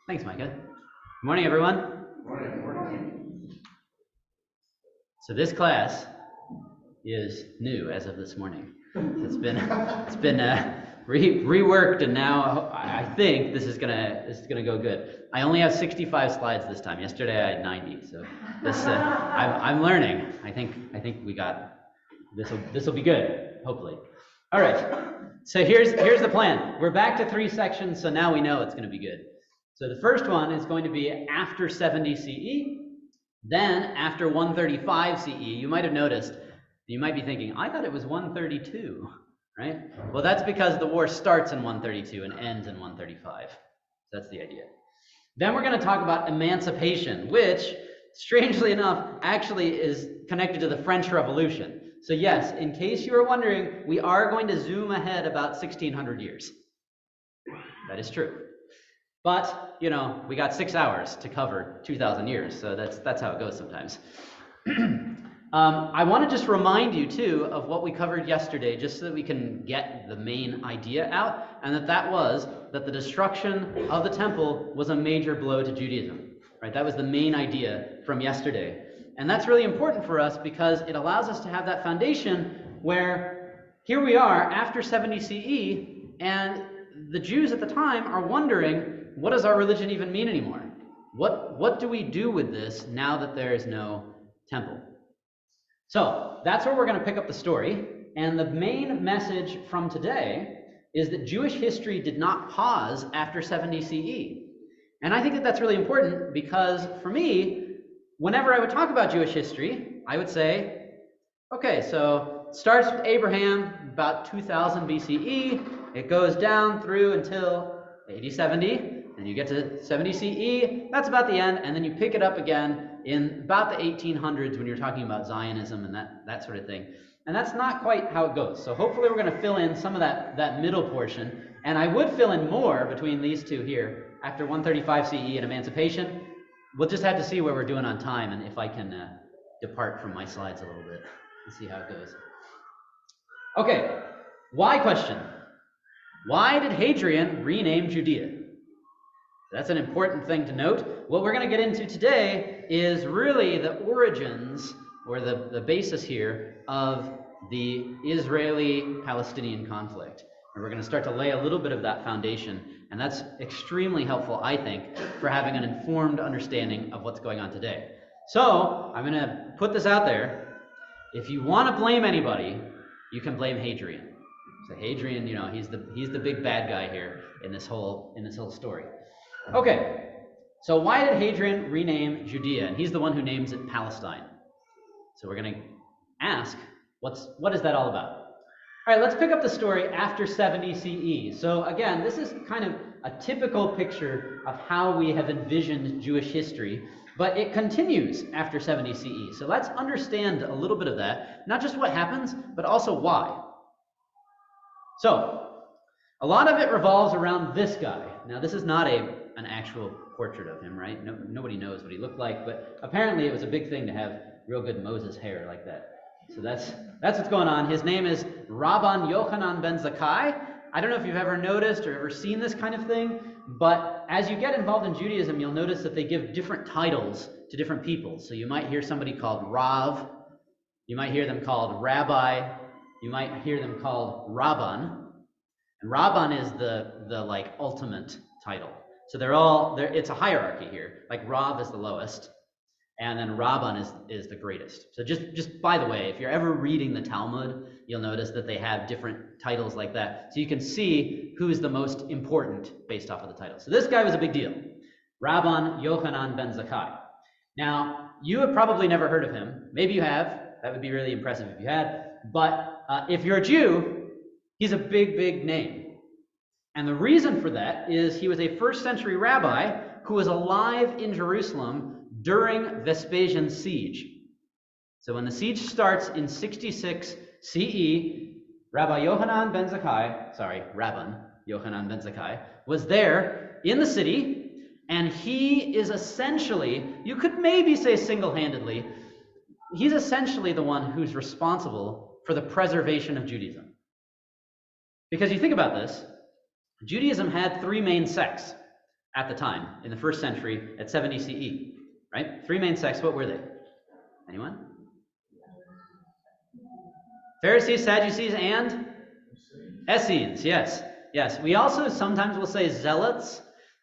Thanks, Micah. Good morning, everyone. Morning. So this class is new as of this morning. So it's been reworked, and now I think this is gonna go good. I only have 65 slides this time. Yesterday I had 90, so this I'm learning. I think we got this. This will be good, hopefully. All right. So here's the plan. We're back to 3 sections, so now we know it's going to be good. So the first one is going to be after 70 CE, then after 135 CE. You might have noticed, you might be thinking, I thought it was 132, right? Well, that's because the war starts in 132 and ends in 135. That's the idea. Then we're going to talk about emancipation, which, strangely enough, actually is connected to the French Revolution. So yes, in case you were wondering, we are going to zoom ahead about 1600 years. That is true. But, you know, we got 6 hours to cover 2,000 years, so that's how it goes sometimes. I want to just remind you, too, of what we covered yesterday, just so that we can get the main idea out, and that was that the destruction of the temple was a major blow to Judaism. Right? That was the main idea from yesterday. And that's really important for us because it allows us to have that foundation where here we are after 70 CE, and the Jews at the time are wondering, what does our religion even mean anymore? What do we do with this now that there is no temple? So that's where we're going to pick up the story. And the main message from today is that Jewish history did not pause after 70 CE. And I think that that's really important because for me, whenever I would talk about Jewish history, I would say, okay, so it starts with Abraham about 2000 BCE. It goes down through until AD 70. Then you get to 70 CE, that's about the end, and then you pick it up again in about the 1800s when you're talking about Zionism and that sort of thing. And that's not quite how it goes. So hopefully we're going to fill in some of that middle portion, and I would fill in more between these two here after 135 CE and emancipation. We'll just have to see where we're doing on time and if I can depart from my slides a little bit and see how it goes. Okay, why question? Why did Hadrian rename Judea? That's an important thing to note. What we're going to get into today is really the origins, or the basis here, of the Israeli-Palestinian conflict. And we're going to start to lay a little bit of that foundation, and that's extremely helpful, I think, for having an informed understanding of what's going on today. So, I'm going to put this out there. If you want to blame anybody, you can blame Hadrian. So Hadrian, you know, he's the big bad guy here in this whole story. Okay, so why did Hadrian rename Judea? And he's the one who names it Palestine. So we're going to ask, what is that all about? All right, let's pick up the story after 70 CE. So again, this is kind of a typical picture of how we have envisioned Jewish history, but it continues after 70 CE. So let's understand a little bit of that, not just what happens, but also why. So, a lot of it revolves around this guy. Now, this is not an actual portrait of him, right? Nobody knows what he looked like, but apparently it was a big thing to have real good Moses hair like that. So that's what's going on. His name is Rabban Yochanan ben Zakkai. I don't know if you've ever noticed or ever seen this kind of thing, but as you get involved in Judaism, you'll notice that they give different titles to different people. So you might hear somebody called Rav, you might hear them called Rabbi, you might hear them called Rabban. And Rabban is the like ultimate title. So it's a hierarchy here. Like Rav is the lowest, and then Rabban is the greatest. So just by the way, if you're ever reading the Talmud, you'll notice that they have different titles like that. So you can see who's the most important based off of the title. So this guy was a big deal. Rabban Yochanan ben Zakkai. Now, you have probably never heard of him. Maybe you have. That would be really impressive if you had. But if you're a Jew, he's a big, big name. And the reason for that is he was a first century rabbi who was alive in Jerusalem during Vespasian's siege. So when the siege starts in 66 CE, Rabban Yochanan ben Zakkai was there in the city, and he is essentially, you could maybe say single-handedly, he's essentially the one who's responsible for the preservation of Judaism. Because you think about this, Judaism had 3 main sects at the time, in the first century, at 70 CE, right? Three main sects, what were they? Anyone? Pharisees, Sadducees, and Essenes, yes. Yes, we also sometimes will say zealots,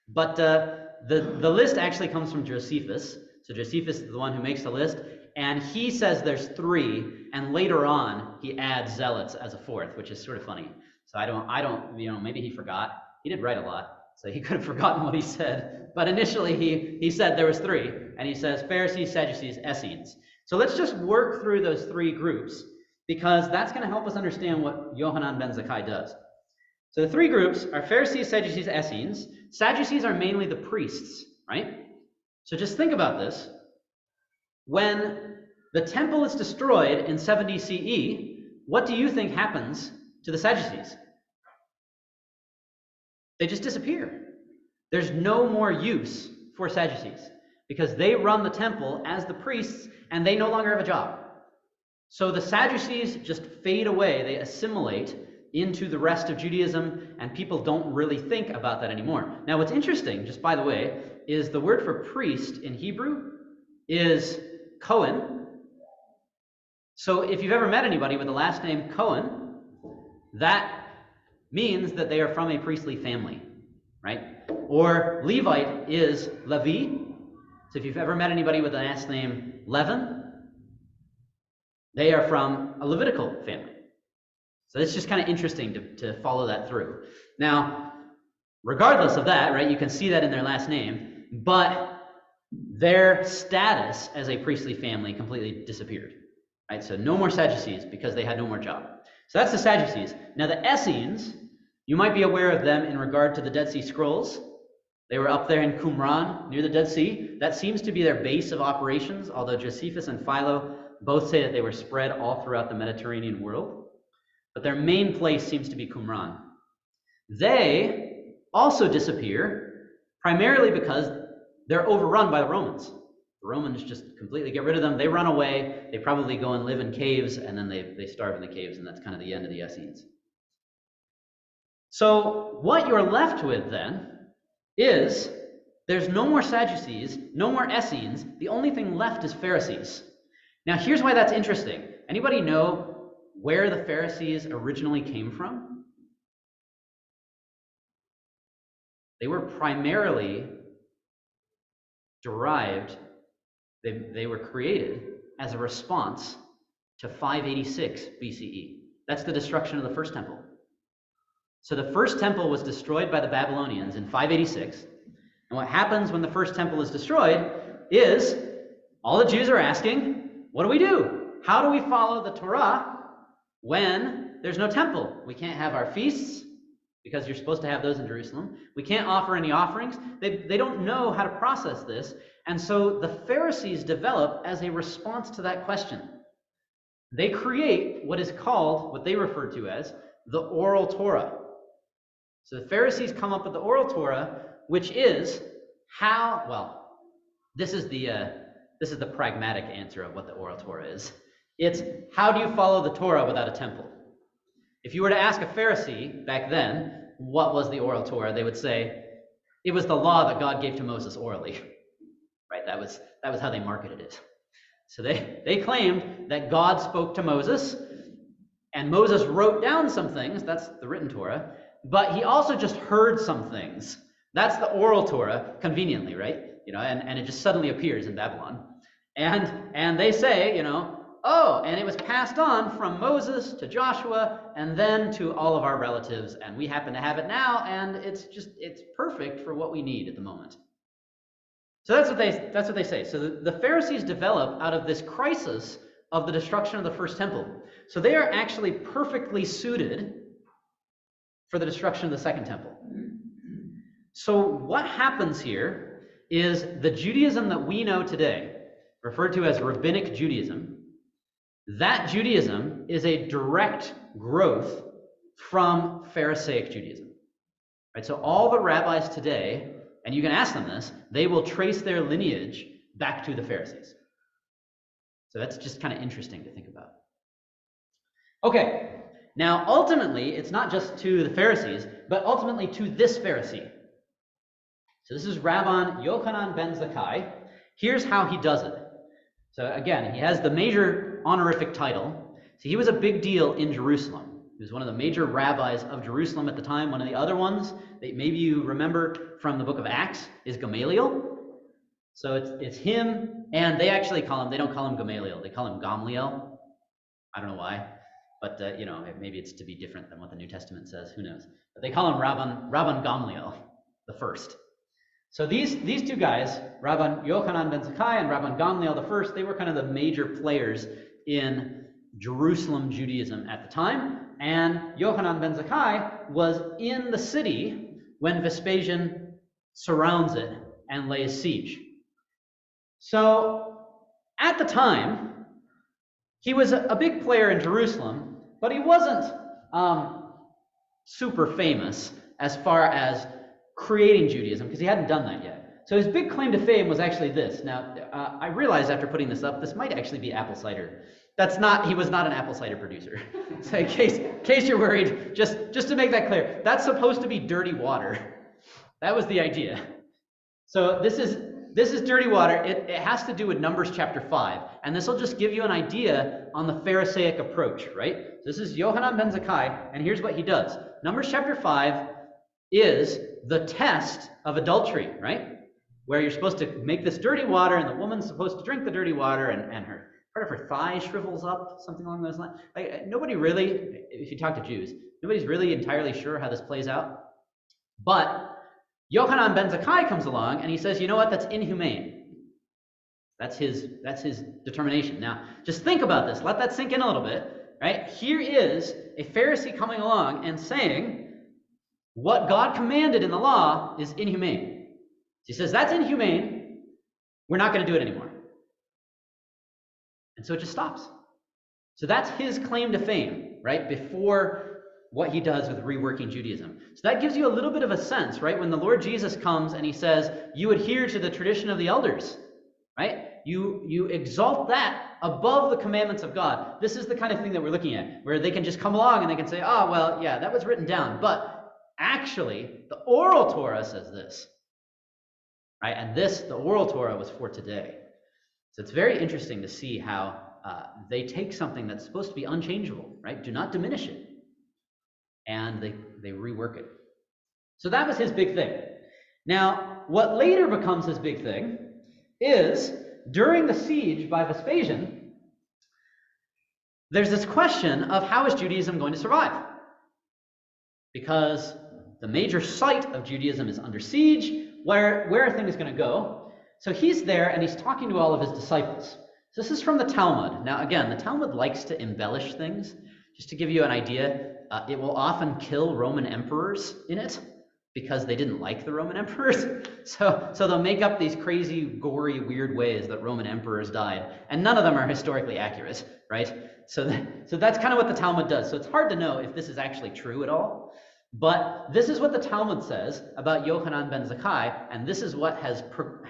but the list actually comes from Josephus. So Josephus is the one who makes the list, and he says there's three, and later on he adds zealots as a fourth, which is sort of funny. So I don't, maybe he forgot. He did write a lot, so he could have forgotten what he said. But initially he said there was three, and he says Pharisees, Sadducees, Essenes. So let's just work through those three groups, because that's going to help us understand what Yohanan ben Zakkai does. So the three groups are Pharisees, Sadducees, Essenes. Sadducees are mainly the priests, right? So just think about this. When the temple is destroyed in 70 CE, what do you think happens to the Sadducees? They just disappear. There's no more use for Sadducees because they run the temple as the priests and they no longer have a job. So the Sadducees just fade away. They assimilate into the rest of Judaism, and people don't really think about that anymore. Now, what's interesting, just by the way, is the word for priest in Hebrew is Cohen. So if you've ever met anybody with the last name Cohen, that means that they are from a priestly family, right? Or Levite is Levi. So if you've ever met anybody with the last name Levin, they are from a Levitical family. So it's just kind of interesting to follow that through. Now, regardless of that, right, you can see that in their last name, but their status as a priestly family completely disappeared, right? So no more Sadducees because they had no more job. So that's the Sadducees. Now the Essenes, you might be aware of them in regard to the Dead Sea Scrolls. They were up there in Qumran, near the Dead Sea. That seems to be their base of operations, although Josephus and Philo both say that they were spread all throughout the Mediterranean world. But their main place seems to be Qumran. They also disappear primarily because they're overrun by the Romans. The Romans just completely get rid of them. They run away. They probably go and live in caves, and then they starve in the caves, and that's kind of the end of the Essenes. So what you're left with then is there's no more Sadducees, no more Essenes. The only thing left is Pharisees. Now here's why that's interesting. Anybody know where the Pharisees originally came from? They were primarily derived, they were created as a response to 586 BCE. That's the destruction of the first temple. So the first temple was destroyed by the Babylonians in 586. And what happens when the first temple is destroyed is all the Jews are asking, what do we do? How do we follow the Torah when there's no temple? We can't have our feasts because you're supposed to have those in Jerusalem. We can't offer any offerings. They don't know how to process this. And so the Pharisees develop as a response to that question. They create what is called, what they refer to as, the oral Torah. So the Pharisees come up with the oral Torah, which is how, well, this is the pragmatic answer of what the oral Torah is. It's how do you follow the Torah without a temple? If you were to ask a Pharisee back then, what was the oral Torah, they would say, it was the law that God gave to Moses orally. Right? That was how they marketed it. So they claimed that God spoke to Moses, and Moses wrote down some things, that's the written Torah, but he also just heard some things. That's the oral Torah, conveniently, right? And it just suddenly appears in Babylon. And they say, oh, and it was passed on from Moses to Joshua and then to all of our relatives, and we happen to have it now, and it's perfect for what we need at the moment. So that's what they say. So the Pharisees develop out of this crisis of the destruction of the first temple. So they are actually perfectly suited for the destruction of the second temple. So what happens here is the Judaism that we know today, referred to as Rabbinic Judaism, that Judaism is a direct growth from Pharisaic Judaism. Right? So all the rabbis today, and you can ask them this, they will trace their lineage back to the Pharisees. So that's just kind of interesting to think about. Okay, now ultimately, it's not just to the Pharisees, but ultimately to this Pharisee. So this is Rabban Yochanan ben Zakkai. Here's how he does it. So again, he has the major honorific title. So he was a big deal in Jerusalem. He was one of the major rabbis of Jerusalem at the time. One of the other ones that maybe you remember from the book of Acts is Gamaliel. So it's him, and they actually they don't call him Gamaliel, they call him Gamliel. I don't know why, but maybe it's to be different than what the New Testament says, who knows. But they call him Rabban Gamliel, the first. So these two guys, Rabban Yochanan ben Zakkai and Rabban Gamliel the first, they were kind of the major players in Jerusalem Judaism at the time. And Yochanan ben Zakkai was in the city when Vespasian surrounds it and lays siege. So at the time, he was a big player in Jerusalem, but he wasn't super famous as far as creating Judaism, because he hadn't done that yet. So his big claim to fame was actually this. Now, I realized after putting this up, this might actually be apple cider. He was not an apple cider producer. So in case you're worried, just to make that clear, that's supposed to be dirty water. That was the idea. So this is dirty water. It has to do with Numbers chapter 5. And this will just give you an idea on the Pharisaic approach, right? This is Yochanan ben Zakkai, and here's what he does. Numbers chapter 5 is the test of adultery, right? Where you're supposed to make this dirty water, and the woman's supposed to drink the dirty water, and part of her thigh shrivels up, something along those lines. Nobody really, if you talk to Jews, nobody's really entirely sure how this plays out. But Yochanan ben Zakkai comes along and he says, you know what, that's inhumane. That's his determination. Now, just think about this. Let that sink in a little bit, right? Here is a Pharisee coming along and saying, what God commanded in the law is inhumane. He says, that's inhumane. We're not going to do it anymore. And so it just stops. So that's his claim to fame, right? Before what he does with reworking Judaism. So that gives you a little bit of a sense, right? When the Lord Jesus comes and he says, you adhere to the tradition of the elders, right? You exalt that above the commandments of God. This is the kind of thing that we're looking at, where they can just come along and they can say, oh, well, yeah, that was written down. But actually, the oral Torah says this, right? And the oral Torah was for today. So it's very interesting to see how they take something that's supposed to be unchangeable, right? Do not diminish it. And they rework it. So that was his big thing. Now, what later becomes his big thing is, during the siege by Vespasian, there's this question of how is Judaism going to survive? Because the major site of Judaism is under siege. Where are things going to go? So he's there and he's talking to all of his disciples. So this is from the Talmud. Now again, the Talmud likes to embellish things. Just to give you an idea, it will often kill Roman emperors in it because they didn't like the Roman emperors. So they'll make up these crazy, gory, weird ways that Roman emperors died, and none of them are historically accurate, right? So that's kind of what the Talmud does. So it's hard to know if this is actually true at all. But this is what the Talmud says about Yochanan ben Zakkai, and this is what has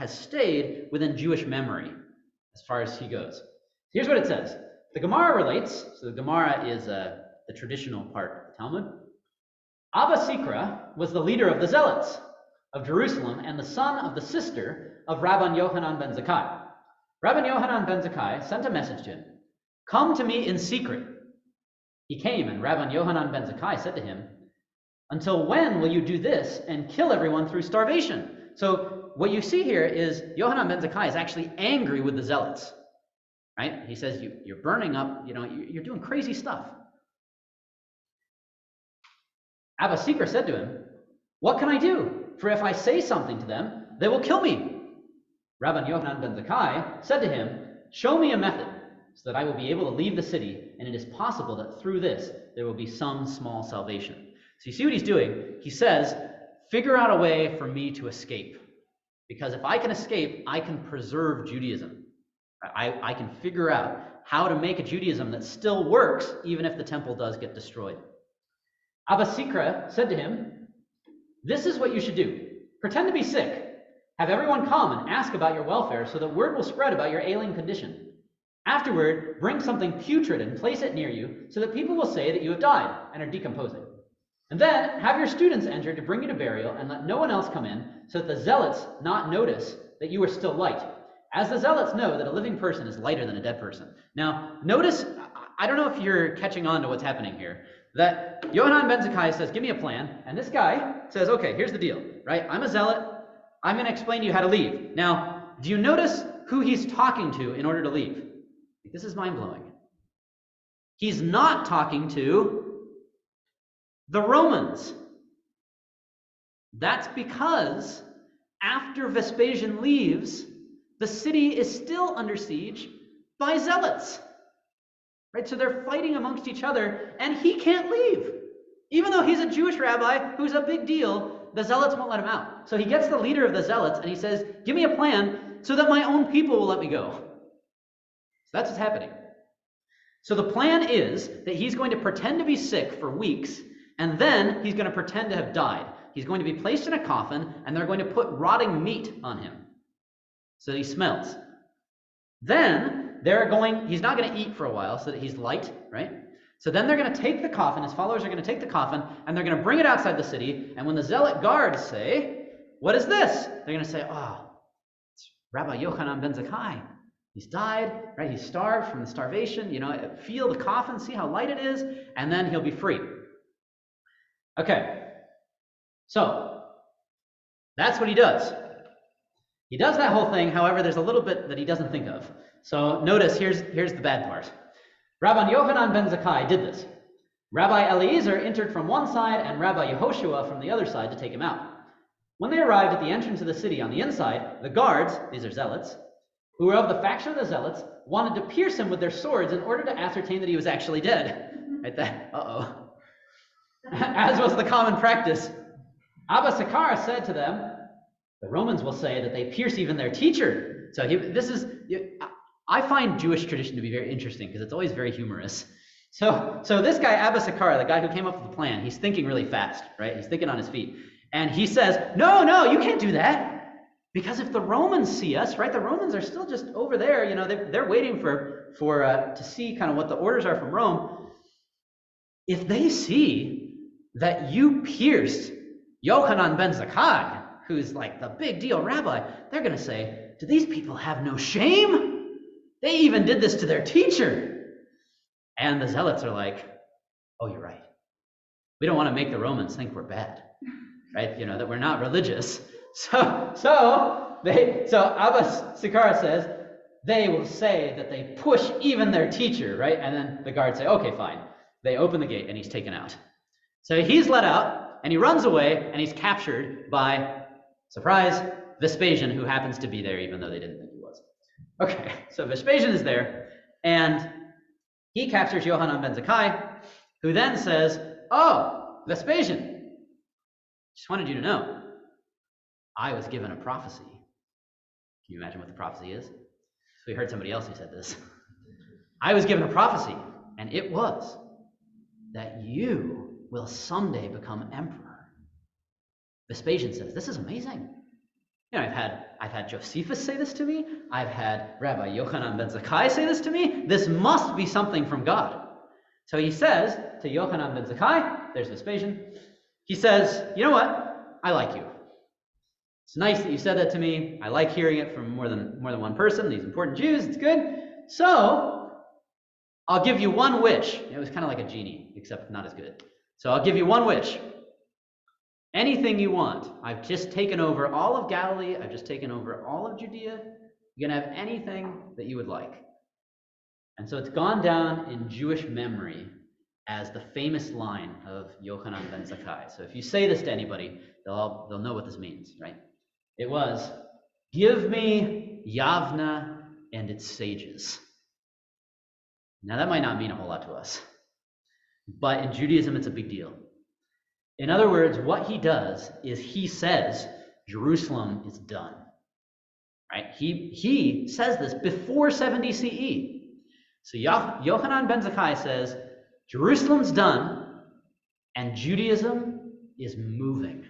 stayed within Jewish memory as far as he goes. Here's what it says. The Gemara relates, so the Gemara is the traditional part of the Talmud. Abba Sikra was the leader of the Zealots of Jerusalem and the son of the sister of Rabban Yochanan ben Zakkai. Rabban Yochanan ben Zakkai sent a message to him, "Come to me in secret." He came, and Rabban Yochanan ben Zakkai said to him, "Until when will you do this and kill everyone through starvation?" So what you see here is Yochanan ben Zakkai is actually angry with the Zealots. Right? He says, you're burning up, you're doing crazy stuff. Abba Sikra said to him, "What can I do? For if I say something to them, they will kill me." Rabban Yochanan ben Zakkai said to him, "Show me a method so that I will be able to leave the city, and it is possible that through this there will be some small salvation." So you see what he's doing? He says, figure out a way for me to escape. Because if I can escape, I can preserve Judaism. I can figure out how to make a Judaism that still works, even if the temple does get destroyed. Abba Sikra said to him, "This is what you should do. Pretend to be sick. Have everyone come and ask about your welfare so that word will spread about your ailing condition. Afterward, bring something putrid and place it near you so that people will say that you have died and are decomposing. And then have your students enter to bring you to burial, and let no one else come in, so that the zealots not notice that you are still light, as the zealots know that a living person is lighter than a dead person. Now, notice, I don't know if you're catching on to what's happening here, that Yohanan ben Zakkai says, give me a plan, and this guy says, okay, here's the deal, right? I'm a zealot. I'm going to explain to you how to leave. Now, do you notice who he's talking to in order to leave? This is mind-blowing. He's not talking to the Romans. That's because after Vespasian leaves, the city is still under siege by zealots. Right? So they're fighting amongst each other, and he can't leave. Even though he's a Jewish rabbi who's a big deal, the zealots won't let him out. So he gets the leader of the zealots, and he says, give me a plan so that my own people will let me go. So that's what's happening. So the plan is that he's going to pretend to be sick for weeks, and then he's going to pretend to have died. He's going to be placed in a coffin, and they're going to put rotting meat on him so that he smells. Then he's not going to eat for a while so that he's light, right? So then they're going to take the coffin, his followers are going to take the coffin, and they're going to bring it outside the city, and when the zealot guards say, what is this? They're going to say, oh, it's Rabbi Yochanan ben Zakkai. He's died, right? He's starved from the starvation. Feel the coffin, see how light it is, and then he'll be free. Okay, so that's what he does. He does that whole thing. However, there's a little bit that he doesn't think of. So notice, here's the bad part. Rabbi Yochanan ben Zakkai did this. Rabbi Eliezer entered from one side and Rabbi Yehoshua from the other side to take him out. When they arrived at the entrance of the city on the inside, the guards, these are zealots, who were of the faction of the zealots, wanted to pierce him with their swords in order to ascertain that he was actually dead. Right there. Uh-oh. As was the common practice. Abba Sakara said to them, the Romans will say that they pierce even their teacher. So I find Jewish tradition to be very interesting because it's always very humorous. So this guy, Abba Sakara, the guy who came up with the plan, he's thinking really fast, right? He's thinking on his feet. And he says, no, you can't do that. Because if the Romans see us, right, the Romans are still just over there, they're waiting to see kind of what the orders are from Rome. If they see that you pierced Yochanan ben Zakkai, who's like the big deal rabbi, they're going to say, do these people have no shame? They even did this to their teacher. And the zealots are like, oh, you're right. We don't want to make the Romans think we're bad, right? That we're not religious. So Abba Sakara says, they will say that they push even their teacher, right? And then the guards say, okay, fine. They open the gate and he's taken out. So he's let out and he runs away and he's captured by, surprise, Vespasian, who happens to be there even though they didn't think he was. Okay, so Vespasian is there and he captures Yochanan ben Zakkai, who then says, oh, Vespasian, just wanted you to know, I was given a prophecy. Can you imagine what the prophecy is? So we heard somebody else who said this. I was given a prophecy, and it was that you will someday become emperor. Vespasian says, this is amazing. I've had Josephus say this to me. I've had Rabbi Yochanan ben Zakkai say this to me. This must be something from God. So he says to Yochanan ben Zakkai, there's Vespasian, he says, you know what? I like you. It's nice that you said that to me. I like hearing it from more than one person, these important Jews. It's good. So I'll give you one wish. It was kind of like a genie, except not as good. So I'll give you one wish. Anything you want. I've just taken over all of Galilee. I've just taken over all of Judea. You can have anything that you would like. And so it's gone down in Jewish memory as the famous line of Yochanan ben Zakkai. So if you say this to anybody, they'll know what this means, right? It was, give me Yavna and its sages. Now that might not mean a whole lot to us, but in Judaism it's a big deal. In other words, what he does is he says, Jerusalem is done. Right? He says this before 70 CE. So Yochanan ben Zakkai says, Jerusalem's done, and Judaism is moving.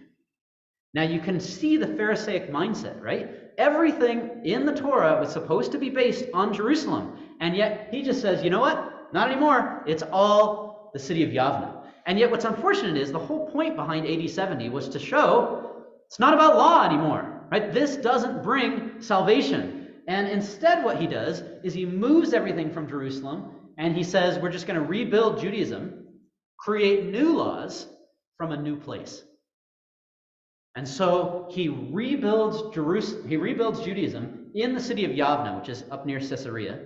Now you can see the Pharisaic mindset, right? Everything in the Torah was supposed to be based on Jerusalem, and yet he just says, you know what? Not anymore. It's all the city of Yavna. And yet what's unfortunate is the whole point behind AD 70 was to show it's not about law anymore, right? This doesn't bring salvation. And instead what he does is he moves everything from Jerusalem and he says, we're just going to rebuild Judaism, create new laws from a new place. And so he rebuilds Judaism in the city of Yavne, which is up near Caesarea.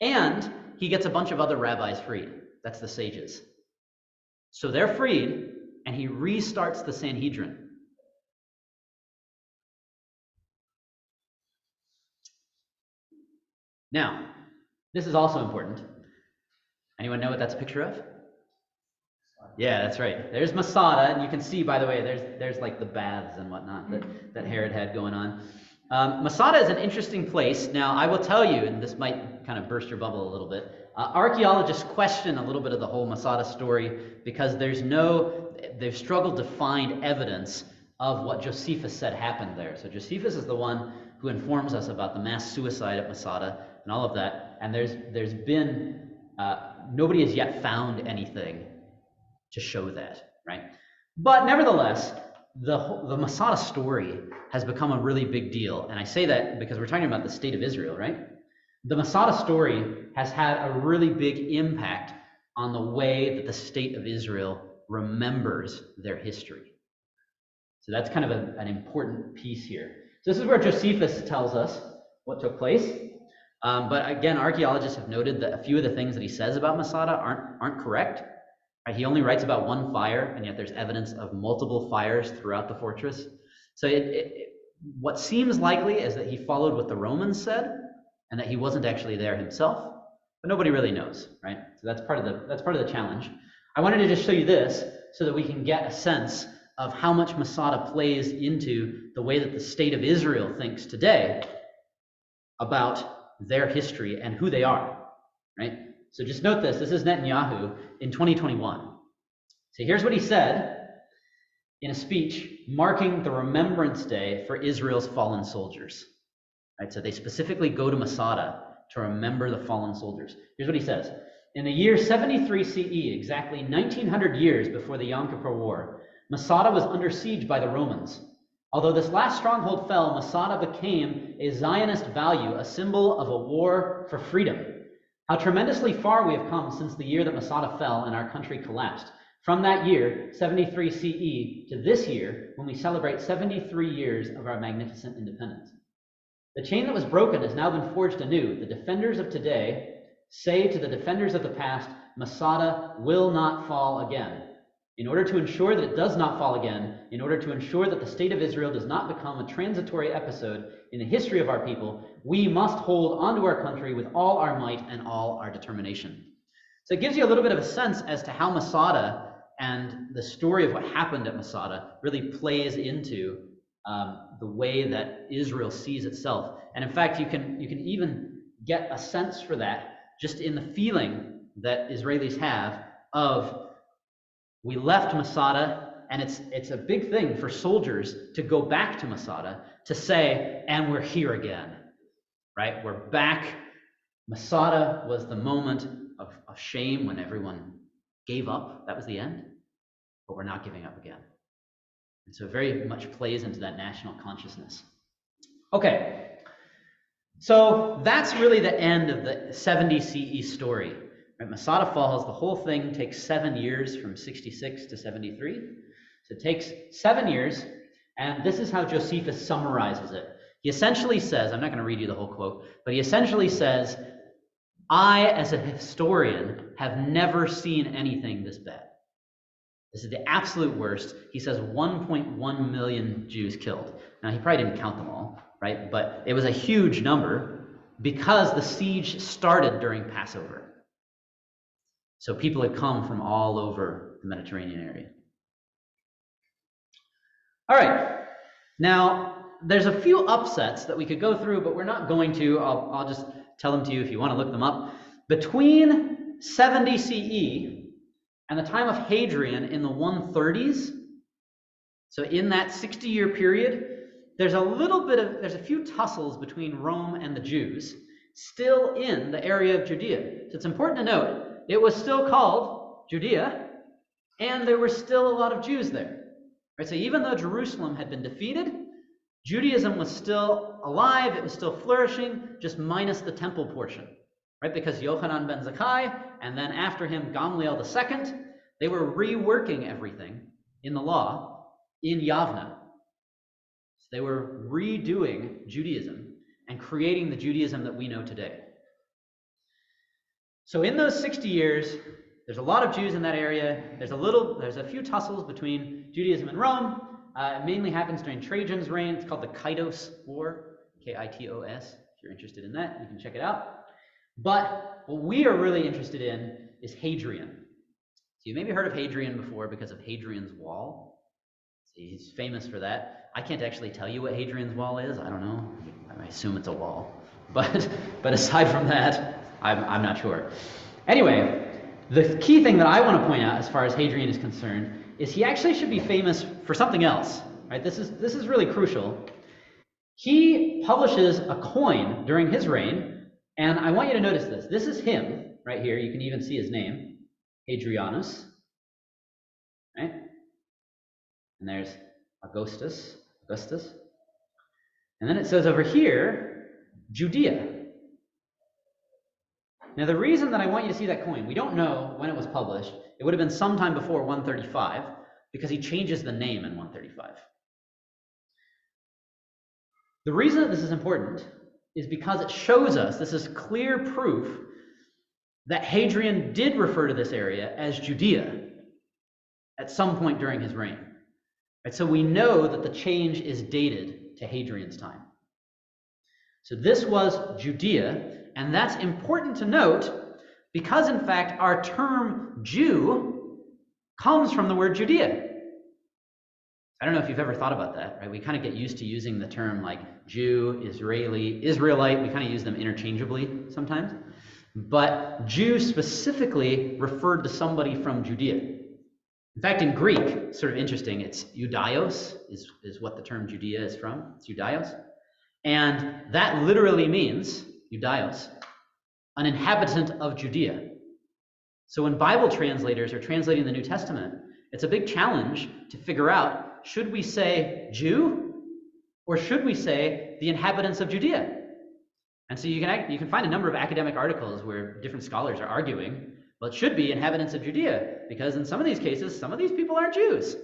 And he gets a bunch of other rabbis freed. That's the sages. So they're freed, and he restarts the Sanhedrin. Now, this is also important. Anyone know what that's a picture of? Yeah, that's right. There's Masada, and you can see, by the way, there's like the baths and whatnot that Herod had going on. Masada is an interesting place. Now, I will tell you, and this might kind of burst your bubble a little bit, archaeologists question a little bit of the whole Masada story because they've struggled to find evidence of what Josephus said happened there. So Josephus is the one who informs us about the mass suicide at Masada and all of that, and there's been, nobody has yet found anything to show that, right? But nevertheless, the Masada story has become a really big deal, and I say that because we're talking about the state of Israel, right? The Masada story has had a really big impact on the way that the state of Israel remembers their history. So that's kind of an important piece here. So this is where Josephus tells us what took place. But again, archaeologists have noted that a few of the things that he says about Masada aren't correct. Right? He only writes about one fire, and yet there's evidence of multiple fires throughout the fortress. So what seems likely is that he followed what the Romans said, and that he wasn't actually there himself, but nobody really knows, right? So that's part of the challenge. I wanted to just show you this so that we can get a sense of how much Masada plays into the way that the state of Israel thinks today about their history and who they are, right? So just note this. This is Netanyahu in 2021. So here's what he said in a speech marking the Remembrance Day for Israel's fallen soldiers. Right? So they specifically go to Masada to remember the fallen soldiers. Here's what he says. In the year 73 CE, exactly 1900 years before the Yom Kippur War, Masada was under siege by the Romans. Although this last stronghold fell, Masada became a Zionist value, a symbol of a war for freedom. How tremendously far we have come since the year that Masada fell and our country collapsed. From that year, 73 CE, to this year, when we celebrate 73 years of our magnificent independence. The chain that was broken has now been forged anew. The defenders of today say to the defenders of the past, Masada will not fall again. In order to ensure that it does not fall again, in order to ensure that the state of Israel does not become a transitory episode in the history of our people, we must hold onto our country with all our might and all our determination. So it gives you a little bit of a sense as to how Masada and the story of what happened at Masada really plays into the way that Israel sees itself. And in fact, you can even get a sense for that just in the feeling that Israelis have of, we left Masada, and it's a big thing for soldiers to go back to Masada to say, and we're here again, right? We're back. Masada was the moment of shame when everyone gave up. That was the end, but we're not giving up again. And so it very much plays into that national consciousness. Okay, so that's really the end of the 70 CE story. Right? Masada falls, the whole thing takes 7 years from 66 to 73. So it takes 7 years, and this is how Josephus summarizes it. He essentially says, I'm not going to read you the whole quote, but he essentially says, I, as a historian, have never seen anything this bad. This is the absolute worst. He says 1.1 million Jews killed. Now, he probably didn't count them all, right? But it was a huge number because the siege started during Passover. So people had come from all over the Mediterranean area. All right. Now, there's a few upsets that we could go through, but we're not going to. I'll just tell them to you if you want to look them up. Between 70 CE and the time of Hadrian in the 130s, so in that 60-year period, there's a few tussles between Rome and the Jews still in the area of Judea. So it's important to note, it was still called Judea, and there were still a lot of Jews there. Right? So even though Jerusalem had been defeated, Judaism was still alive, it was still flourishing, just minus the temple portion. Right? Because Yochanan ben Zakkai, and then after him Gamliel II, they were reworking everything in the law in Yavna. So they were redoing Judaism and creating the Judaism that we know today. So in those 60 years, there's a lot of Jews in that area. There's a few tussles between Judaism and Rome. It mainly happens during Trajan's reign. It's called the Kitos War, Kitos. If you're interested in that, you can check it out. But what we are really interested in is Hadrian. So you maybe heard of Hadrian before because of Hadrian's Wall. So he's famous for that. I can't actually tell you what Hadrian's Wall is. I don't know. I assume it's a wall. But aside from that, I'm not sure. Anyway, the key thing that I want to point out as far as Hadrian is concerned is he actually should be famous for something else. Right? This is really crucial. He publishes a coin during his reign, and I want you to notice this. This is him right here. You can even see his name, Hadrianus. Right? And there's Augustus. And then it says over here, Judea. Now the reason that I want you to see that coin, we don't know when it was published. It would have been sometime before 135 because he changes the name in 135. The reason that this is important is because it shows us, this is clear proof that Hadrian did refer to this area as Judea at some point during his reign. Right, so we know that the change is dated to Hadrian's time. So this was Judea, and that's important to note because, in fact, our term Jew comes from the word Judea. I don't know if you've ever thought about that, right? We kind of get used to using the term like Jew, Israeli, Israelite. We kind of use them interchangeably sometimes. But Jew specifically referred to somebody from Judea. In fact, in Greek, sort of interesting, it's Judaios is what the term Judea is from. It's Judaios. And that literally means, Judaios, an inhabitant of Judea. So when Bible translators are translating the New Testament, it's a big challenge to figure out, should we say Jew or should we say the inhabitants of Judea? And so you can find a number of academic articles where different scholars are arguing, well, it should be inhabitants of Judea, because in some of these cases, some of these people aren't Jews.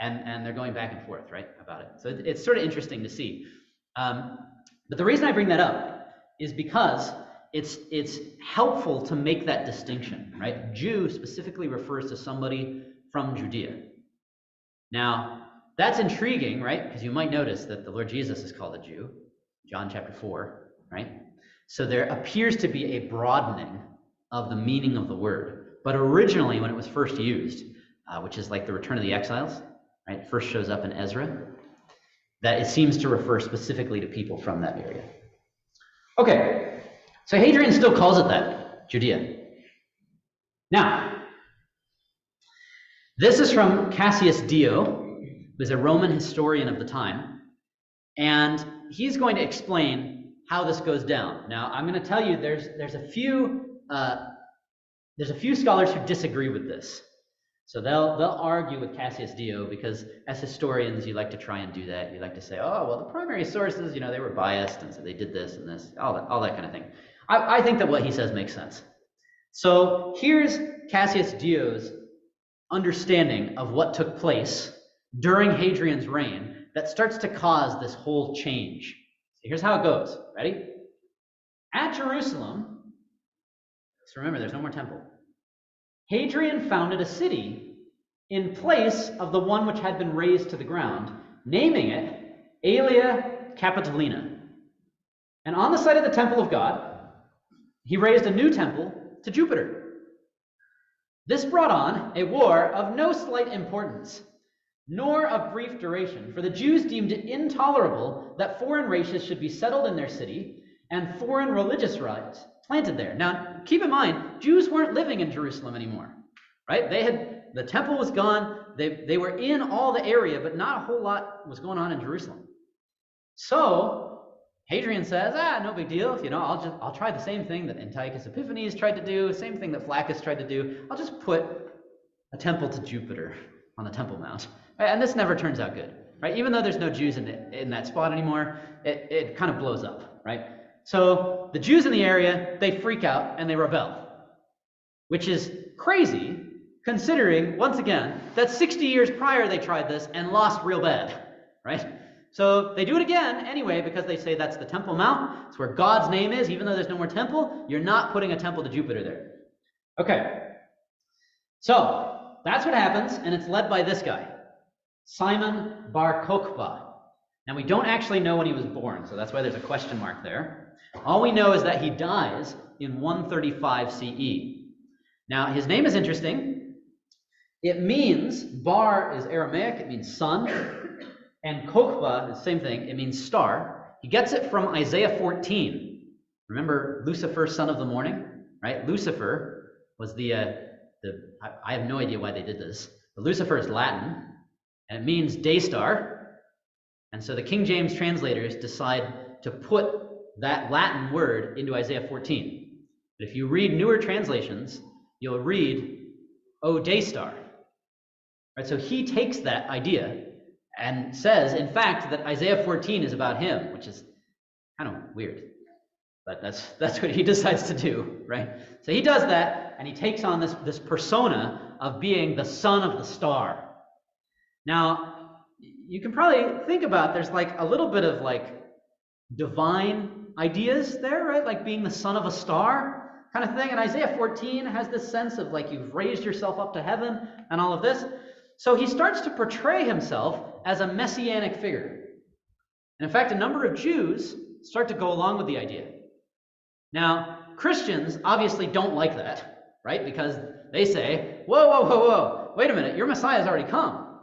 And they're going back and forth, right, about it. So it's sort of interesting to see. But the reason I bring that up is because it's helpful to make that distinction, right? Jew specifically refers to somebody from Judea. Now, that's intriguing, right? Because you might notice that the Lord Jesus is called a Jew, John chapter 4, right? So there appears to be a broadening of the meaning of the word. But originally, when it was first used, which is like the return of the exiles, right? It first shows up in Ezra, that it seems to refer specifically to people from that area. Okay, so Hadrian still calls it that, Judea. Now, this is from Cassius Dio, who is a Roman historian of the time, and he's going to explain how this goes down. Now, I'm going to tell you there's a few scholars who disagree with this. So they'll argue with Cassius Dio because as historians, you like to try and do that. You like to say, oh, well, the primary sources, they were biased, and so they did this and this, all that kind of thing. I think that what he says makes sense. So here's Cassius Dio's understanding of what took place during Hadrian's reign that starts to cause this whole change. So here's how it goes. Ready? At Jerusalem, so remember, there's no more temple. Hadrian founded a city in place of the one which had been razed to the ground, naming it Aelia Capitolina. And on the site of the temple of God, he raised a new temple to Jupiter. This brought on a war of no slight importance, nor of brief duration, for the Jews deemed it intolerable that foreign races should be settled in their city and foreign religious rites planted there. Now, keep in mind, Jews weren't living in Jerusalem anymore, right? The temple was gone. They were in all the area, but not a whole lot was going on in Jerusalem. So Hadrian says, no big deal. I'll try the same thing that Antiochus Epiphanes tried to do, same thing that Flaccus tried to do. I'll just put a temple to Jupiter on the Temple Mount. Right? And this never turns out good, right? Even though there's no Jews in that spot anymore, it kind of blows up, right? So the Jews in the area, they freak out and they rebel, which is crazy considering, once again, that 60 years prior they tried this and lost real bad, right? So they do it again anyway because they say that's the Temple Mount. It's where God's name is. Even though there's no more temple, you're not putting a temple to Jupiter there. Okay. So that's what happens, and it's led by this guy, Simon Bar Kokhba. Now we don't actually know when he was born, so that's why there's a question mark there. All we know is that he dies in 135 CE. Now his name is interesting. It means, Bar is Aramaic, it means son. And Kokhba is the same thing, it means star. He gets it from Isaiah 14. Remember Lucifer, son of the morning, right? Lucifer was I have no idea why they did this, but Lucifer is Latin, and it means day star. And so the King James translators decide to put that Latin word into Isaiah 14. But if you read newer translations, you'll read, oh, day star. Right, so he takes that idea and says, in fact, that Isaiah 14 is about him, which is kind of weird. But that's what he decides to do, right? So he does that, and he takes on this persona of being the son of the star. Now, you can probably think about, there's like a little bit of like divine ideas there, right? Like being the son of a star kind of thing. And Isaiah 14 has this sense of like you've raised yourself up to heaven and all of this. So he starts to portray himself as a messianic figure. And in fact, a number of Jews start to go along with the idea. Now, Christians obviously don't like that, right? Because they say, whoa, whoa, whoa, whoa, wait a minute, your Messiah's already come.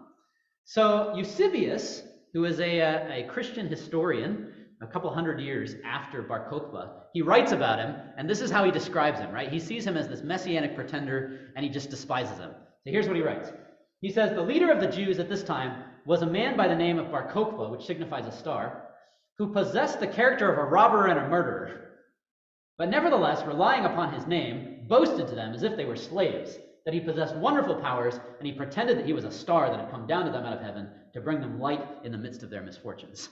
So Eusebius, who is a Christian historian a couple hundred years after Bar Kokhba, he writes about him, and this is how he describes him, right? He sees him as this messianic pretender, and he just despises him. So here's what he writes. He says, the leader of the Jews at this time was a man by the name of Bar Kokhba, which signifies a star, who possessed the character of a robber and a murderer, but nevertheless, relying upon his name, boasted to them as if they were slaves, that he possessed wonderful powers, and he pretended that he was a star that had come down to them out of heaven to bring them light in the midst of their misfortunes. So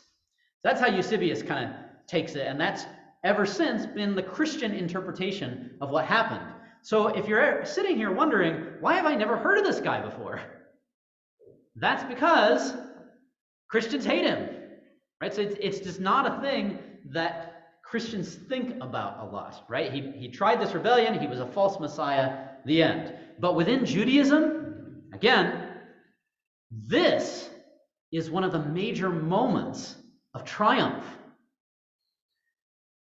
that's how Eusebius kind of takes it, and that's ever since been the Christian interpretation of what happened. So if you're sitting here wondering, why have I never heard of this guy before? That's because Christians hate him, right? So it's just not a thing that Christians think about a lot, right? He tried this rebellion, he was a false messiah, the end. But within Judaism, again, this is one of the major moments of triumph.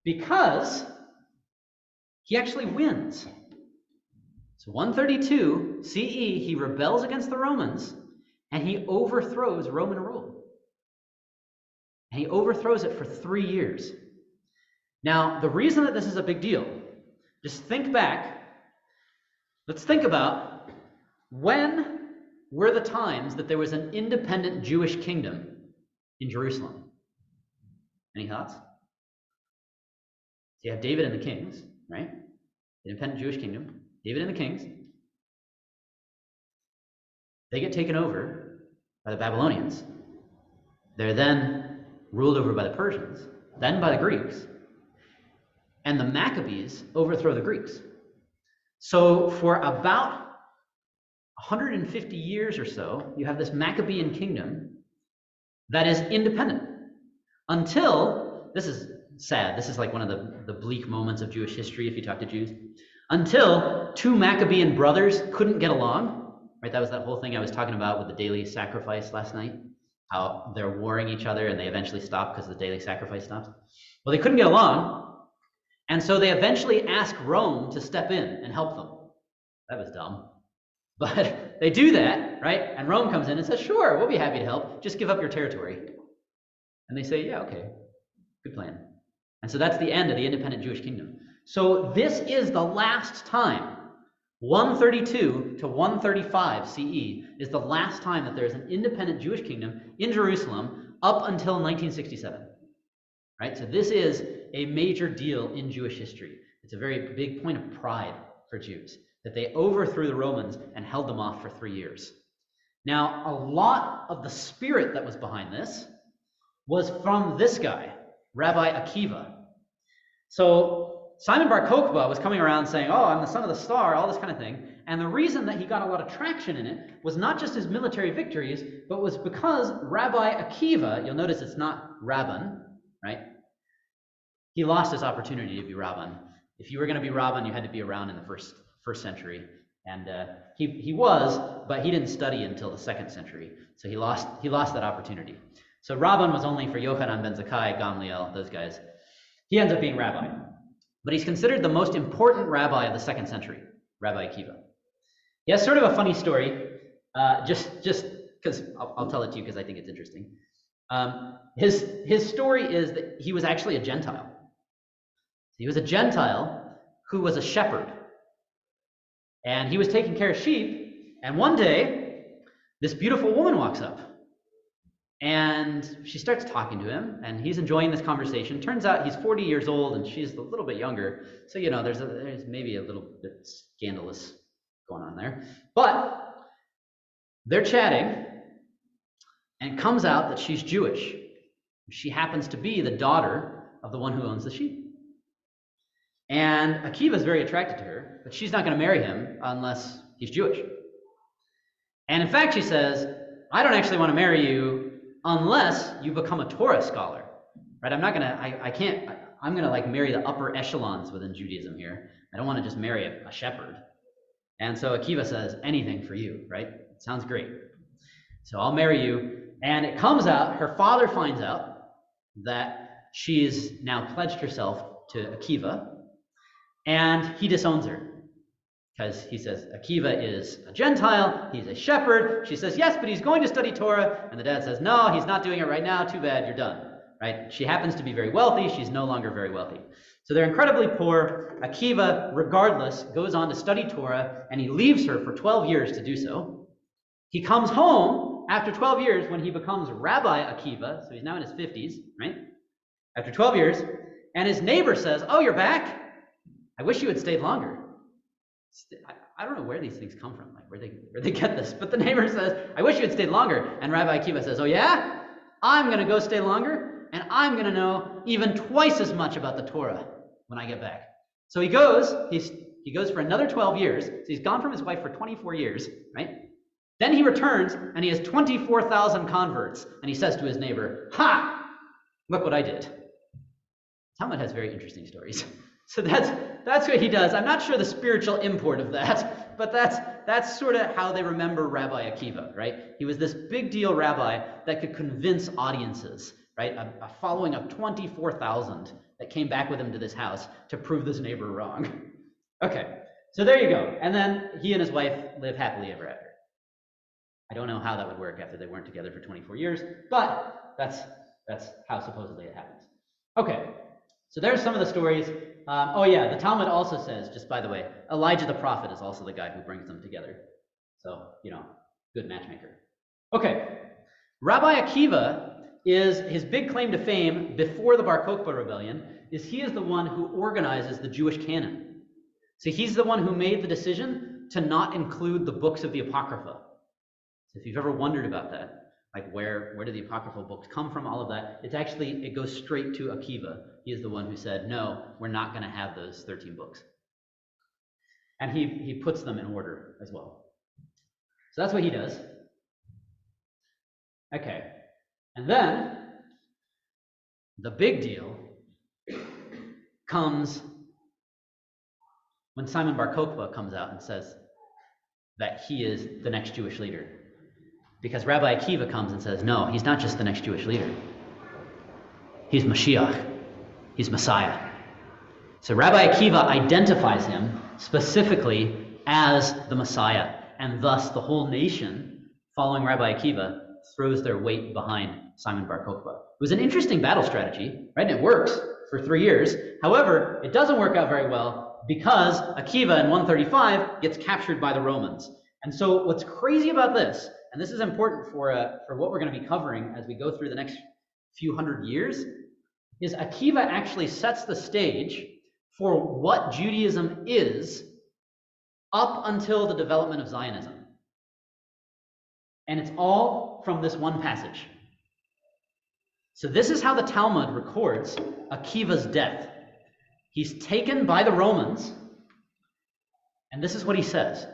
Because he actually wins. So 132 CE, he rebels against the Romans, and he overthrows Roman rule. And he overthrows it for 3 years. Now, the reason that this is a big deal, just think back. Let's think about when were the times that there was an independent Jewish kingdom in Jerusalem? Any thoughts? So you have David and the kings, right? The independent Jewish kingdom. David and the kings. They get taken over by the Babylonians. They're then ruled over by the Persians, then by the Greeks. And the Maccabees overthrow the Greeks. So for about 150 years or so, you have this Maccabean kingdom that is independent. Until, this is sad, this is like one of the bleak moments of Jewish history if you talk to Jews, until two Maccabean brothers couldn't get along, right? That was that whole thing I was talking about with the daily sacrifice last night, how they're warring each other and they eventually stop because the daily sacrifice stops. Well, they couldn't get along. And so they eventually ask Rome to step in and help them. That was dumb. But they do that, right? And Rome comes in and says, sure, we'll be happy to help. Just give up your territory. And they say, yeah, okay, good plan. And so that's the end of the independent Jewish kingdom. So this is the last time, 132 to 135 CE, is the last time that there's an independent Jewish kingdom in Jerusalem up until 1967. Right? So this is a major deal in Jewish history. It's a very big point of pride for Jews. that they overthrew the Romans and held them off for 3 years. Now, a lot of the spirit that was behind this was from this guy, Rabbi Akiva. So Simon Bar Kokhba was coming around saying, oh, I'm the son of the star, all this kind of thing. And the reason that he got a lot of traction in it was not just his military victories, but was because Rabbi Akiva, you'll notice it's not Rabban, right? He lost his opportunity to be Rabban. If you were going to be Rabban, you had to be around in the first century. And he was, but he didn't study until the 2nd century. So he lost that opportunity. So Rabban was only for Yochanan ben Zakkai, Gamliel, those guys. He ends up being rabbi. But he's considered the most important rabbi of the 2nd century, Rabbi Akiva. He has sort of a funny story, just because I'll tell it to you because I think it's interesting. His story is that he was actually a Gentile. He was a Gentile who was a shepherd. And he was taking care of sheep, and one day, this beautiful woman walks up. And she starts talking to him, and he's enjoying this conversation. Turns out he's 40 years old, and she's a little bit younger. So, you know, there's maybe a little bit scandalous going on there. But they're chatting, and it comes out that she's Jewish. She happens to be the daughter of the one who owns the sheep. And Akiva is very attracted to her, but she's not going to marry him unless he's Jewish. And in fact, she says, I don't actually want to marry you unless you become a Torah scholar, right? I'm going to like marry the upper echelons within Judaism here. I don't want to just marry a shepherd. And so Akiva says, anything for you, right? Sounds great. So I'll marry you. And it comes out, her father finds out that she's now pledged herself to Akiva, and he disowns her. Because he says, Akiva is a Gentile, he's a shepherd. She says, yes, but he's going to study Torah. And the dad says, no, he's not doing it right now. Too bad, you're done. Right? She happens to be very wealthy. She's no longer very wealthy. So they're incredibly poor. Akiva, regardless, goes on to study Torah, and he leaves her for 12 years to do so. He comes home after 12 years when he becomes Rabbi Akiva, so he's now in his 50s, right? After 12 years, and his neighbor says, oh, you're back? I wish you had stayed longer. I don't know where these things come from, like where they get this, but the neighbor says, I wish you had stayed longer. And Rabbi Akiva says, oh yeah? I'm going to go stay longer, and I'm going to know even twice as much about the Torah when I get back. So he goes for another 12 years. So he's gone from his wife for 24 years, right? Then he returns, and he has 24,000 converts, and he says to his neighbor, ha! Look what I did. Talmud has very interesting stories. So that's what he does. I'm not sure the spiritual import of that, but that's sort of how they remember Rabbi Akiva, right? He was this big deal rabbi that could convince audiences, right? A following of 24,000 that came back with him to this house to prove this neighbor wrong. Okay, so there you go. And then he and his wife live happily ever after. I don't know how that would work after they weren't together for 24 years, but that's how supposedly it happens. Okay, so there's some of the stories. Oh yeah, the Talmud also says, just by the way, Elijah the prophet is also the guy who brings them together. So, you know, good matchmaker. Okay, Rabbi Akiva is, his big claim to fame before the Bar Kokhba rebellion is he is the one who organizes the Jewish canon. So he's the one who made the decision to not include the books of the Apocrypha. So if you've ever wondered about that, like where do the apocryphal books come from, all of that, it goes straight to Akiva. He is the one who said, no, we're not going to have those 13 books. And he puts them in order as well. So that's what he does. Okay. And then the big deal comes when Simon Bar Kokhba comes out and says that he is the next Jewish leader. Because Rabbi Akiva comes and says, no, he's not just the next Jewish leader. He's Mashiach. He's Messiah. So Rabbi Akiva identifies him specifically as the Messiah, and thus the whole nation, following Rabbi Akiva, throws their weight behind Simon Bar Kokhba. It was an interesting battle strategy, right? And it works for 3 years. However, it doesn't work out very well because Akiva in 135 gets captured by the Romans. And so what's crazy about this, and this is important for what we're going to be covering as we go through the next few hundred years, is Akiva actually sets the stage for what Judaism is up until the development of Zionism. And it's all from this one passage. So this is how the Talmud records Akiva's death. He's taken by the Romans, and this is what he says.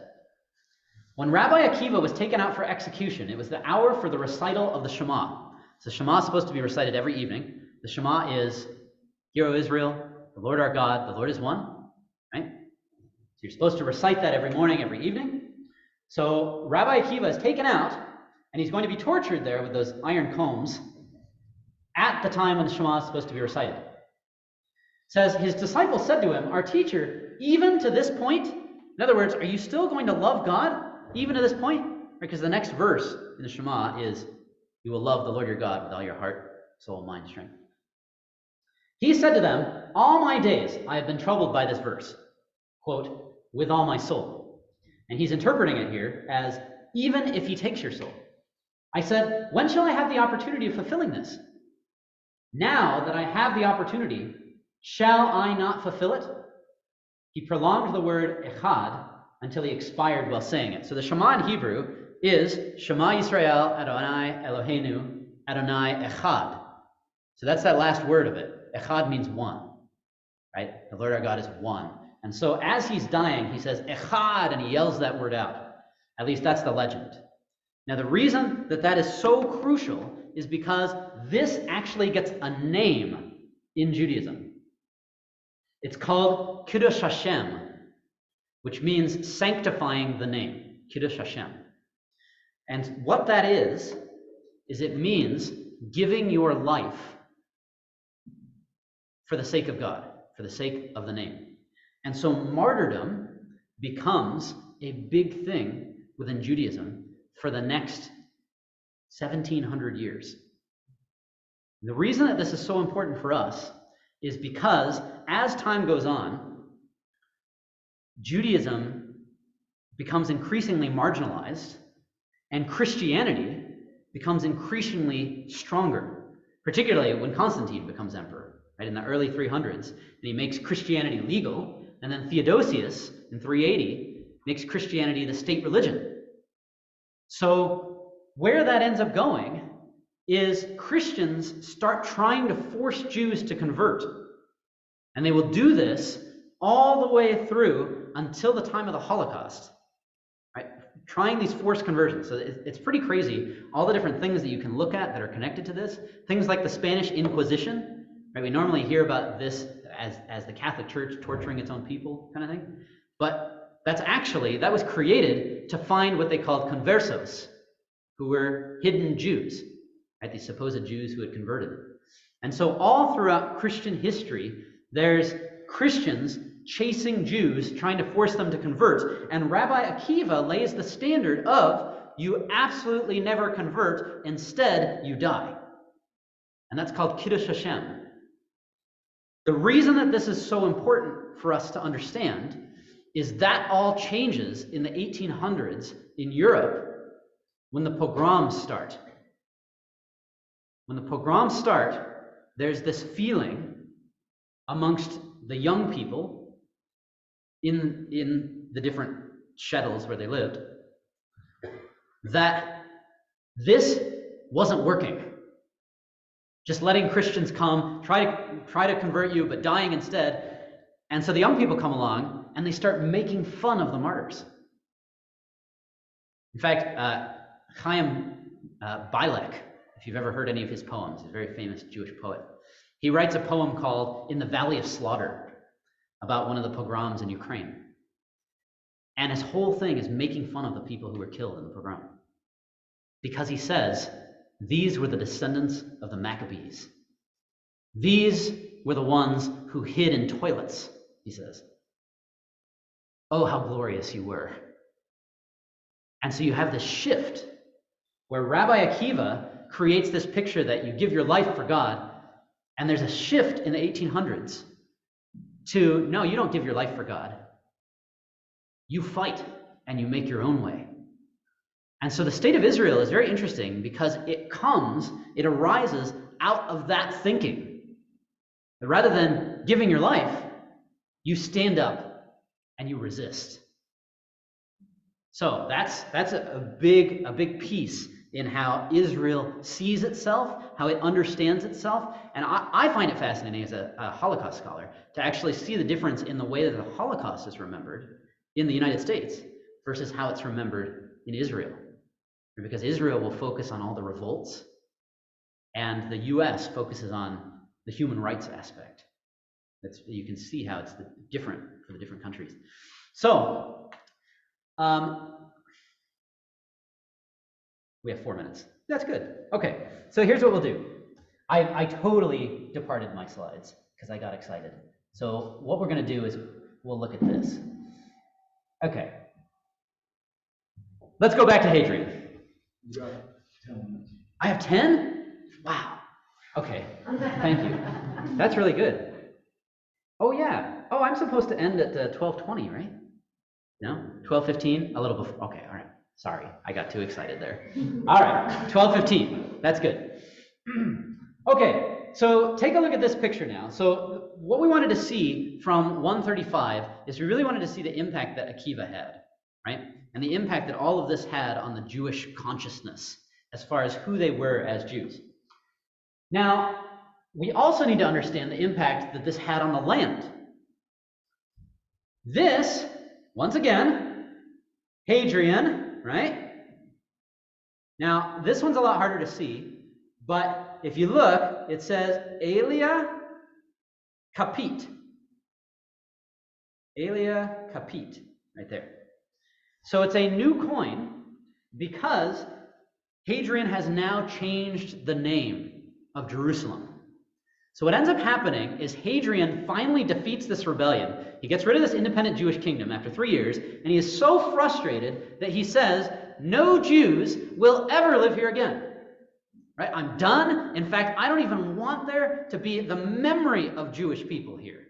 When Rabbi Akiva was taken out for execution, it was the hour for the recital of the Shema. So Shema is supposed to be recited every evening. The Shema is, Hear, O Israel, the Lord our God, the Lord is one, right? So you're supposed to recite that every morning, every evening. So Rabbi Akiva is taken out, and he's going to be tortured there with those iron combs at the time when the Shema is supposed to be recited. It says, his disciples said to him, our teacher, even to this point, in other words, are you still going to love God even to this point? Because the next verse in the Shema is, you will love the Lord your God with all your heart, soul, mind, strength. He said to them, all my days I have been troubled by this verse, quote, with all my soul. And he's interpreting it here as, even if he takes your soul. I said, when shall I have the opportunity of fulfilling this? Now that I have the opportunity, shall I not fulfill it? He prolonged the word echad until he expired while saying it. So the Shema in Hebrew is Shema Yisrael Adonai Eloheinu Adonai Echad. So that's that last word of it. Echad means one, right? The Lord our God is one. And so as he's dying, he says Echad, and he yells that word out. At least that's the legend. Now the reason that that is so crucial is because this actually gets a name in Judaism. It's called Kiddush Hashem, which means sanctifying the name, Kiddush Hashem. And what that is it means giving your life for the sake of God, for the sake of the name. And so martyrdom becomes a big thing within Judaism for the next 1700 years. The reason that this is so important for us is because as time goes on, Judaism becomes increasingly marginalized and Christianity becomes increasingly stronger, particularly when Constantine becomes emperor, right, in the early 300s, and he makes Christianity legal, and then Theodosius in 380 makes Christianity the state religion. So where that ends up going is Christians start trying to force Jews to convert. And they will do this all the way through until the time of the Holocaust, right? Trying these forced conversions. So it's pretty crazy, all the different things that you can look at that are connected to this. Things like the Spanish Inquisition, right? We normally hear about this as the Catholic Church torturing its own people kind of thing. But that was created to find what they called conversos, who were hidden Jews, right? These supposed Jews who had converted. And so all throughout Christian history, there's Christians chasing Jews, trying to force them to convert. And Rabbi Akiva lays the standard of, you absolutely never convert, instead you die. And that's called Kiddush Hashem. The reason that this is so important for us to understand is that all changes in the 1800s in Europe when the pogroms start. When the pogroms start, there's this feeling amongst the young people in the different shtetls where they lived that this wasn't working. Just letting Christians come, try to convert you, but dying instead. And so the young people come along and they start making fun of the martyrs. In fact, Chaim Bilek, if you've ever heard any of his poems, he's a very famous Jewish poet. He writes a poem called In the Valley of Slaughter about one of the pogroms in Ukraine. And his whole thing is making fun of the people who were killed in the pogrom. Because he says, these were the descendants of the Maccabees. These were the ones who hid in toilets, he says. Oh, how glorious you were. And so you have this shift where Rabbi Akiva creates this picture that you give your life for God, and there's a shift in the 1800s to, no, you don't give your life for God. You fight and you make your own way. And so the state of Israel is very interesting because it arises out of that thinking. But rather than giving your life, you stand up and you resist. So that's a big piece in how Israel sees itself, how it understands itself. And I find it fascinating as a Holocaust scholar to actually see the difference in the way that the Holocaust is remembered in the United States versus how it's remembered in Israel. Because Israel will focus on all the revolts, and the US focuses on the human rights aspect. You can see how it's different for the different countries. So, we have 4 minutes. That's good. Okay, so here's what we'll do. I totally departed my slides because I got excited. So what we're going to do is we'll look at this. Okay. Let's go back to Hadrian. You got 10 minutes. I have 10? Wow. Okay. Thank you. That's really good. Oh, yeah. Oh, I'm supposed to end at 12:20, right? No? 12:15? A little before. Okay, all right. Sorry, I got too excited there. All right, 12:15. That's good. Okay, so take a look at this picture now. So what we wanted to see from 135 is we really wanted to see the impact that Akiva had, right? And the impact that all of this had on the Jewish consciousness as far as who they were as Jews. Now, we also need to understand the impact that this had on the land. This, once again, Hadrian, right? Now, this one's a lot harder to see, but if you look, it says Aelia Capit. Aelia Capit, right there. So it's a new coin because Hadrian has now changed the name of Jerusalem. So what ends up happening is Hadrian finally defeats this rebellion. He gets rid of this independent Jewish kingdom after 3 years, and he is so frustrated that he says, no Jews will ever live here again. Right? I'm done. In fact, I don't even want there to be the memory of Jewish people here.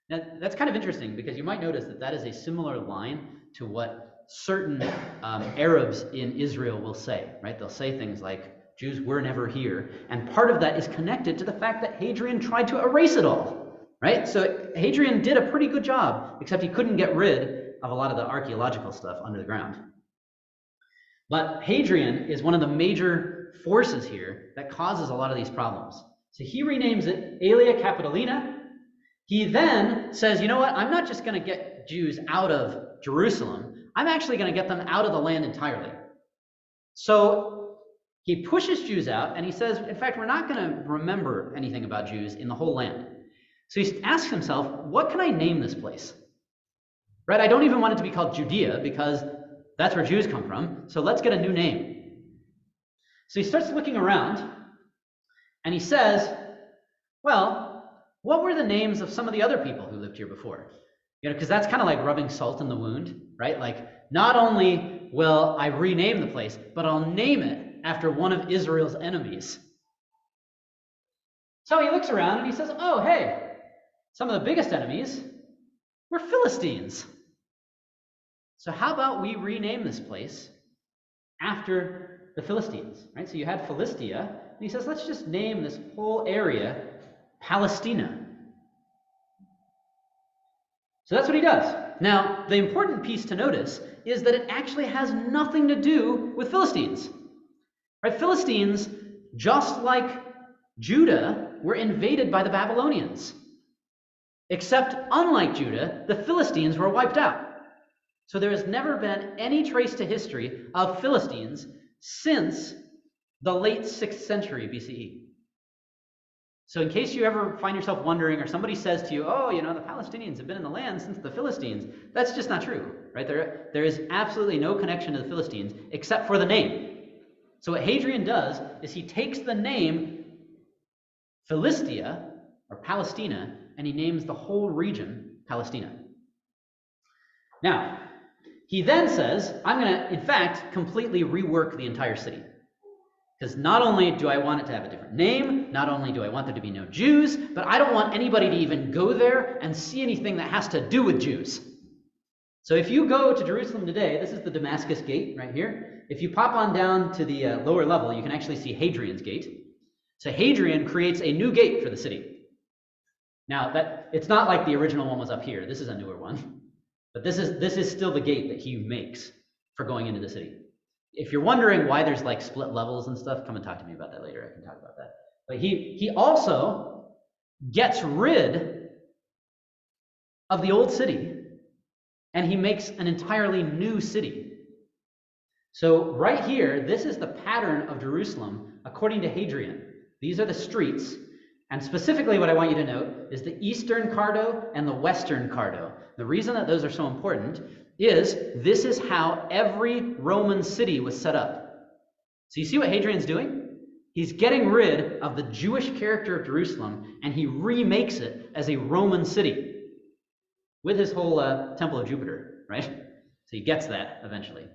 Now, that's kind of interesting because you might notice that that is a similar line to what certain Arabs in Israel will say, right? They'll say things like, Jews were never here. And part of that is connected to the fact that Hadrian tried to erase it all, right? So Hadrian did a pretty good job, except he couldn't get rid of a lot of the archaeological stuff under the ground. But Hadrian is one of the major forces here that causes a lot of these problems. So he renames it Aelia Capitolina. He then says, you know what? I'm not just going to get Jews out of Jerusalem. I'm actually going to get them out of the land entirely. So he pushes Jews out, and he says, in fact, we're not going to remember anything about Jews in the whole land. So he asks himself, what can I name this place? Right? I don't even want it to be called Judea because that's where Jews come from. So let's get a new name. So he starts looking around, and he says, well, what were the names of some of the other people who lived here before? You know, because that's kind of like rubbing salt in the wound, right? Like, not only will I rename the place, but I'll name it after one of Israel's enemies. So he looks around and he says, oh, hey, some of the biggest enemies were Philistines. So how about we rename this place after the Philistines, right? So you had Philistia, and he says, let's just name this whole area Palestina. So that's what he does. Now, the important piece to notice is that it actually has nothing to do with Philistines. Right? Philistines, just like Judah, were invaded by the Babylonians. Except, unlike Judah, the Philistines were wiped out. So there has never been any trace to history of Philistines since the late 6th century BCE. So in case you ever find yourself wondering, or somebody says to you, oh, you know, the Palestinians have been in the land since the Philistines, that's just not true, right? There is absolutely no connection to the Philistines except for the name. So what Hadrian does is he takes the name Philistia, or Palestina, and he names the whole region Palestina. Now, he then says, I'm going to, in fact, completely rework the entire city. Because not only do I want it to have a different name, not only do I want there to be no Jews, but I don't want anybody to even go there and see anything that has to do with Jews. So if you go to Jerusalem today, this is the Damascus Gate right here. If you pop on down to the lower level, you can actually see Hadrian's Gate. So Hadrian creates a new gate for the city. Now, it's not like the original one was up here. This is a newer one. But this is still the gate that he makes for going into the city. If you're wondering why there's like split levels and stuff, come and talk to me about that later. I can talk about that. But he also gets rid of the old city, and he makes an entirely new city. So right here, this is the pattern of Jerusalem according to Hadrian. These are the streets, and specifically what I want you to note is the Eastern Cardo and the Western Cardo. The reason that those are so important is this is how every Roman city was set up. So you see what Hadrian's doing? He's getting rid of the Jewish character of Jerusalem, and he remakes it as a Roman city with his whole Temple of Jupiter, right? So he gets that eventually.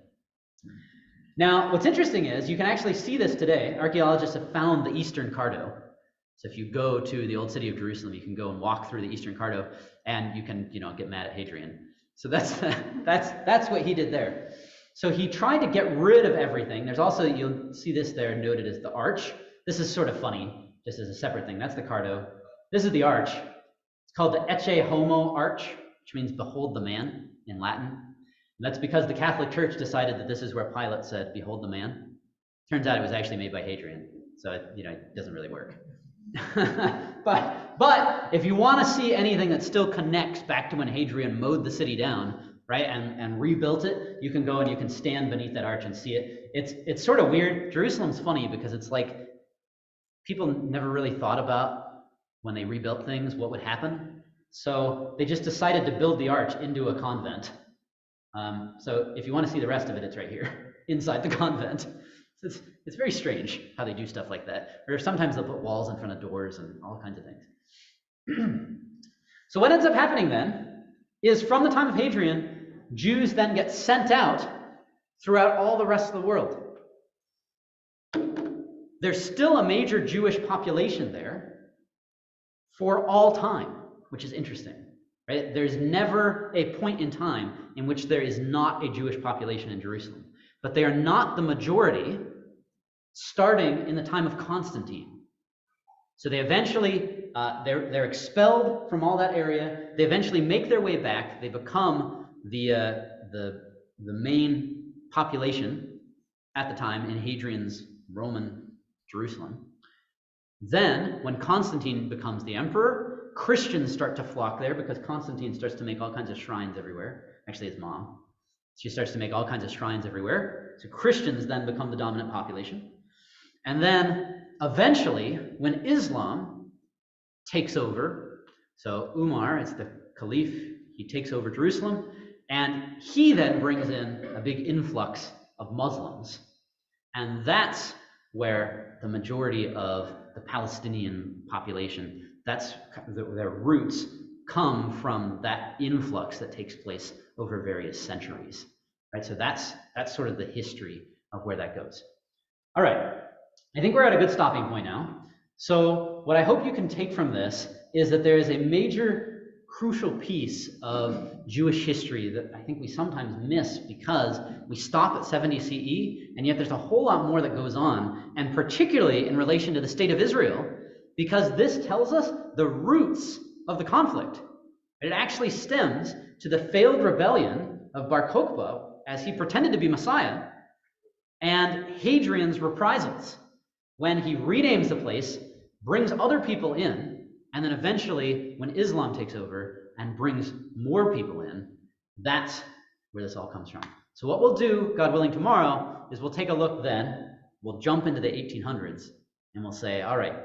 Now, what's interesting is you can actually see this today. Archaeologists have found the Eastern Cardo. So if you go to the old city of Jerusalem, you can go and walk through the Eastern Cardo, and you can, get mad at Hadrian. So that's what he did there. So he tried to get rid of everything. There's also, you'll see this there noted as the arch. This is sort of funny, just as a separate thing. That's the Cardo. This is the arch. It's called the Ecce Homo arch, which means behold the man in Latin. And that's because the Catholic Church decided that this is where Pilate said, behold the man. Turns out it was actually made by Hadrian. So, it doesn't really work. But if you want to see anything that still connects back to when Hadrian mowed the city down, right, and rebuilt it, you can go and you can stand beneath that arch and see it. It's sort of weird. Jerusalem's funny because it's like people never really thought about when they rebuilt things what would happen. So they just decided to build the arch into a convent. So if you want to see the rest of it, it's right here inside the convent. It's very strange how they do stuff like that. Or sometimes they'll put walls in front of doors and all kinds of things. So what ends up happening then is from the time of Hadrian, Jews then get sent out throughout all the rest of the world. There's still a major Jewish population there for all time, which is interesting, right? There's never a point in time in which there is not a Jewish population in Jerusalem. But they are not the majority starting in the time of Constantine. So they eventually, they're expelled from all that area. They eventually make their way back. They become the main population at the time in Hadrian's Roman Jerusalem. Then, when Constantine becomes the emperor, Christians start to flock there because Constantine starts to make all kinds of shrines everywhere. Actually, his mom. She starts to make all kinds of shrines everywhere. So Christians then become the dominant population. And then eventually, when Islam takes over, so Umar, it's the caliph, he takes over Jerusalem, and he then brings in a big influx of Muslims. And that's where the majority of the Palestinian population, that's their roots come from that influx that takes place over various centuries, right? So that's sort of the history of where that goes. All right, I think we're at a good stopping point now. So what I hope you can take from this is that there is a major crucial piece of Jewish history that I think we sometimes miss because we stop at 70 CE, and yet there's a whole lot more that goes on, and particularly in relation to the state of Israel, because this tells us the roots of the conflict. It actually stems to the failed rebellion of Bar Kokhba as he pretended to be Messiah, and Hadrian's reprisals when he renames the place, brings other people in, and then eventually when Islam takes over and brings more people in, that's where this all comes from. So what we'll do, God willing, tomorrow is we'll take a look then, we'll jump into the 1800s, and we'll say, all right,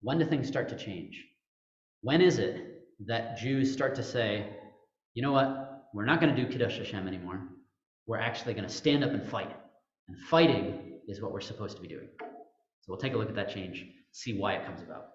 when do things start to change? When is it that Jews start to say, you know what, we're not going to do Kiddush Hashem anymore. We're actually going to stand up and fight. And fighting is what we're supposed to be doing. So we'll take a look at that change, see why it comes about.